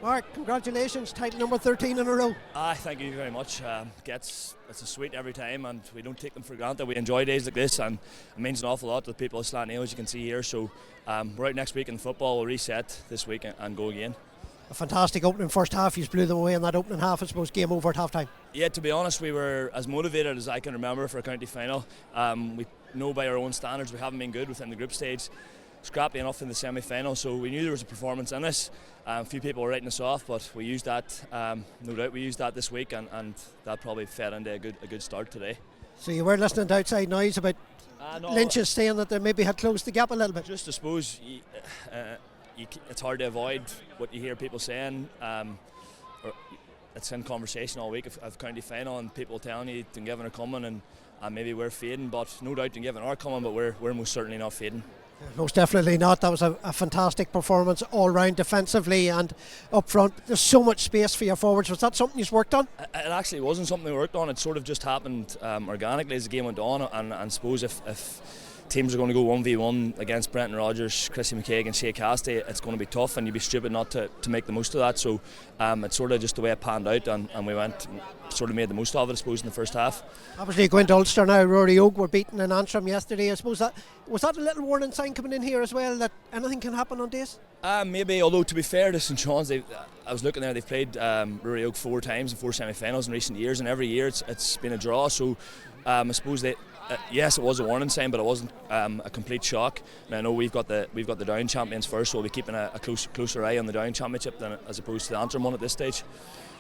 Mark, congratulations, title number 13 in a row. Thank you very much. It's a sweet every time, and we don't take them for granted. We enjoy days like this, and it means an awful lot to the people of Sleacht Néill, as you can see here. So we're out next week in football. We'll reset this week and go again. A fantastic opening first half. You blew them away in that opening half. I suppose game over at half time. Yeah, to be honest, we were as motivated as I can remember for a county final. We know by our own standards we haven't been good within the group stage. Scrappy enough in the semi-final, so we knew there was a performance in us. A few people were writing us off, but we used that. No doubt, we used that this week, and that probably fed into a good start today. So you were listening to outside noise about Lynch is saying that they maybe had closed the gap a little bit. Just I suppose it's hard to avoid what you hear people saying. It's in conversation all week of county final, and people telling you Dungiven are coming, and maybe we're fading. But no doubt Dungiven are coming, but we're most certainly not fading. Most definitely not. That was a fantastic performance all round defensively and up front. There's so much space for your forwards. Was that something you've worked on? It actually wasn't something we worked on. It sort of just happened organically as the game went on, and suppose if teams are going to go 1v1 against Brenton Rodgers, Chrissy McGuigan, Shea Casty, it's going to be tough, and you'd be stupid not to make the most of that. So it's sort of just the way it panned out, and we sort of made the most of it, I suppose, in the first half. Obviously going to Ulster now. Rory Oak were beaten in Antrim yesterday. I suppose that was that a little warning sign coming in here as well, that anything can happen on days? Maybe, although to be fair to St John's, I was looking there, they've played Rory Oak 4 times in 4 semi-finals in recent years, and every year it's been a draw. So I suppose yes, it was a warning sign, but it wasn't a complete shock. And I know we've got the Down champions first, so we'll be keeping a closer eye on the Down championship as opposed to the Antrim one at this stage.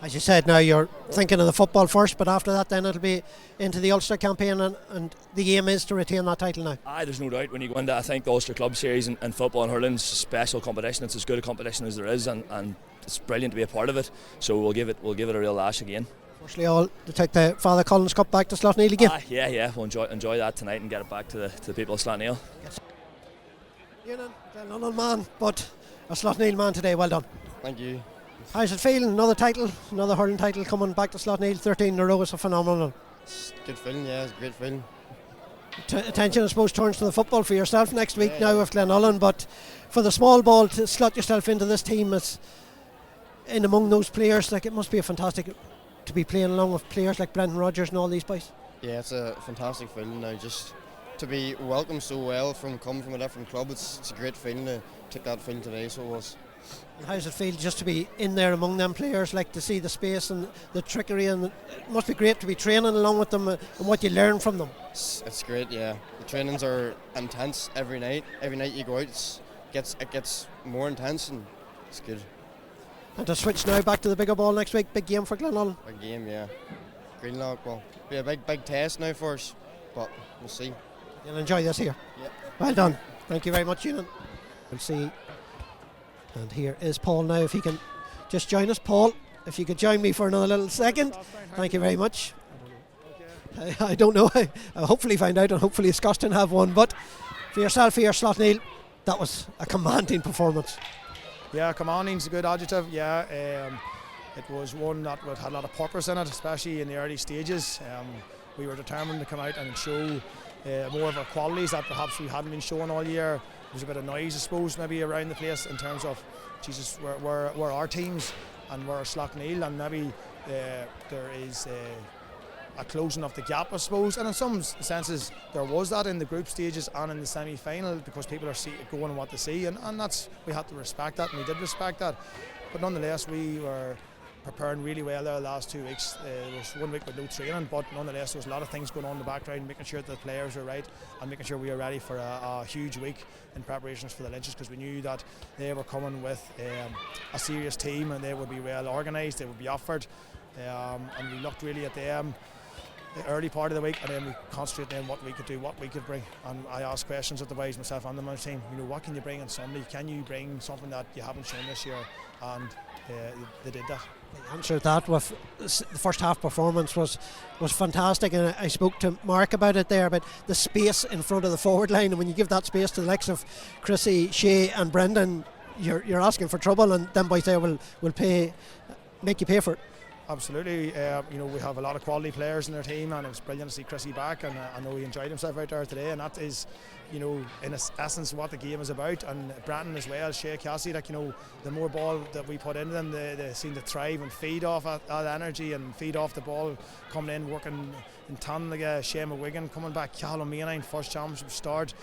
As you said, now you're thinking of the football first, but after that then it'll be into the Ulster campaign, and the aim is to retain that title now. There's no doubt when you go into, I think, the Ulster Club Series and football and hurling's a special competition. It's as good a competition as there is, and it's brilliant to be a part of it. So we'll give it a real lash again. Firstly, all to take the Father Collins Cup back to Sleacht Néill again. Yeah, we'll enjoy that tonight and get it back to the people of Sleacht Néill. Eunan, a London man, but a Sleacht Néill man today. Well done. Thank you. How's it feeling? Another title, another hurling title coming back to Sleacht Néill, 13 in a row is a phenomenal. It's a good feeling, yeah, it's a great feeling. Attention, I suppose, turns to the football for yourself next week now with Glenullen, but for the small ball to slot yourself into this team as in among those players, like, it must be a fantastic to be playing along with players like Brenton Rodgers and all these boys. Yeah, it's a fantastic feeling now, just to be welcomed so well coming from a different club. It's a great feeling to take that feeling today, so it was. And how does it feel just to be in there among them players, like to see the space and the trickery, and it must be great to be training along with them and what you learn from them? It's great, yeah. The trainings are intense every night. Every night you go out, it gets more intense, and it's good. And to switch now back to the bigger ball next week, big game for Glenullen. Big game, yeah. Greenlock, well, be a big test now for us, but we'll see. You'll enjoy this here. Yep. Well done. Thank you very much, Eunan. We'll see. And here is Paul now, if he can just join us. Paul, if you could join me for another little second. Thank you very much. I don't know. I'll hopefully find out, and hopefully Scotstoun have one. But for yourself here, Sleacht Néill, that was a commanding performance. Yeah, commanding's a good adjective. Yeah, it was one that had a lot of purpose in it, especially in the early stages. We were determined to come out and show more of our qualities that perhaps we hadn't been showing all year. There's a bit of noise, I suppose, maybe around the place in terms of, Jesus, where our teams and where Sleacht Néill, and maybe there is a closing of the gap, I suppose. And in some senses, there was that in the group stages and in the semi-final, because people are going and what they see, and we had to respect that, and we did respect that. But nonetheless, we were preparing really well there the last 2 weeks. There was 1 week with no training, but nonetheless there was a lot of things going on in the background, making sure that the players were right and making sure we were ready for a huge week in preparations for the Lynches, because we knew that they were coming with a serious team, and they would be well organised, they would be offered, and we looked really at them the early part of the week, and then we concentrated on what we could do, what we could bring. And I asked questions of the boys, myself and the management team, what can you bring on Sunday? Can you bring something that you haven't shown this year? And they did that. They answered that with the first half performance was fantastic, and I spoke to Mark about it there, about the space in front of the forward line, and when you give that space to the likes of Chrissy, Shea and Brendan, you're asking for trouble, and them boys there will make you pay for it. Absolutely. We have a lot of quality players in our team, and it was brilliant to see Chrissy back, and I know he enjoyed himself out there today, and that is, in essence what the game is about. And Bratton as well, Shea Cassie, the more ball that we put into them, they seem to thrive and feed off that energy and feed off the ball coming in, working in tandem. Like Shea McGuigan coming back, Callum Mainine, first championship start,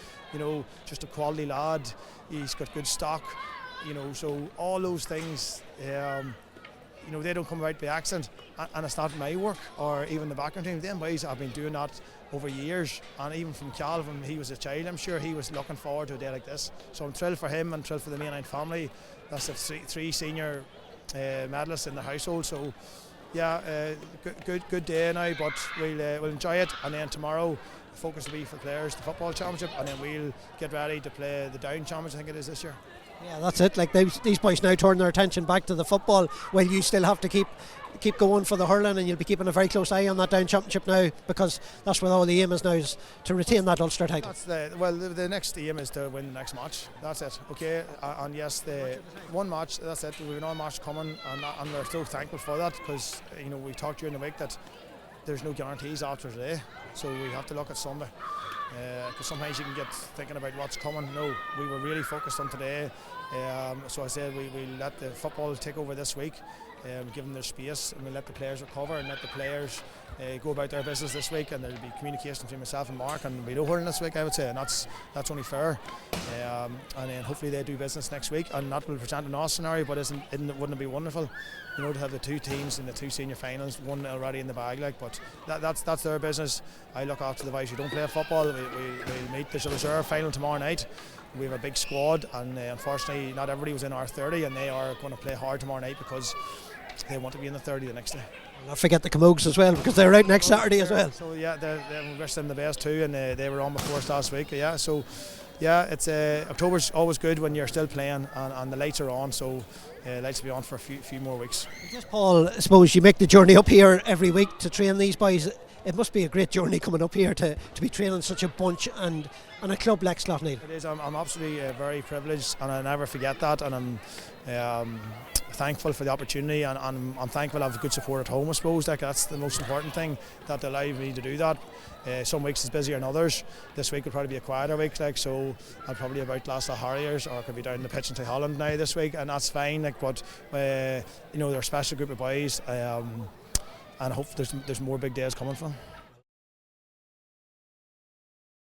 just a quality lad. He's got good stock, so all those things. They don't come about by accident, and it's not my work or even the background team. Them boys have been doing that over years, and even from Calvin, he was a child, I'm sure he was looking forward to a day like this. So I'm thrilled for him and thrilled for the Mainline family. That's the three senior medalists in the household. So yeah, good day now, but we'll enjoy it, and then tomorrow the focus will be for players, the football championship, and then we'll get ready to play the Down championship, I think it is this year. Yeah, that's it. Like these boys now turn their attention back to the football, while you still have to keep going for the hurling, and you'll be keeping a very close eye on that Down championship now, because that's what all the aim is now, is to retain that Ulster title. The next aim is to win the next match. That's it. Okay, and yes, the one match. That's it. We've another match coming, and we're so thankful for that, because we talked during the week that there's no guarantees after today, so we have to look at Sunday. Because sometimes you can get thinking about what's coming. No, we were really focused on today. So I said we let the football take over this week, give them their space, and we let the players recover and let the players go about their business this week. And there'll be communication between myself and Mark, and we no hurling this week, I would say, and that's only fair. And then hopefully they do business next week, and that will present an awesome scenario. But wouldn't it be wonderful, to have the two teams in the two senior finals, one already in the bag, but that's their business. I look after the boys who don't play football. We'll meet the reserve final tomorrow night. We have a big squad, and unfortunately not everybody was in our 30, and they are going to play hard tomorrow night because they want to be in the 30 the next day. And not forget the Camogues as well, because they're out next Saturday as well. So yeah, we wish them the best too, and they were on before us last week. Yeah, so yeah, it's October's always good when you're still playing, and the lights are on, so lights will be on for a few more weeks. Just Paul, I suppose you make the journey up here every week to train these boys. It must be a great journey coming up here to be training such a bunch and a club like Sleacht Néill. It is. I'm absolutely very privileged, and I never forget that, and I'm thankful for the opportunity, and I'm thankful I have good support at home, I suppose. That's the most important thing, that they allow me to do that. Some weeks is busier than others. This week will probably be a quieter week, so I'll probably about last the Harriers, or I could be down in the pitch in Holland now this week, and that's fine. But they're a special group of boys, and I hope there's more big days coming from them.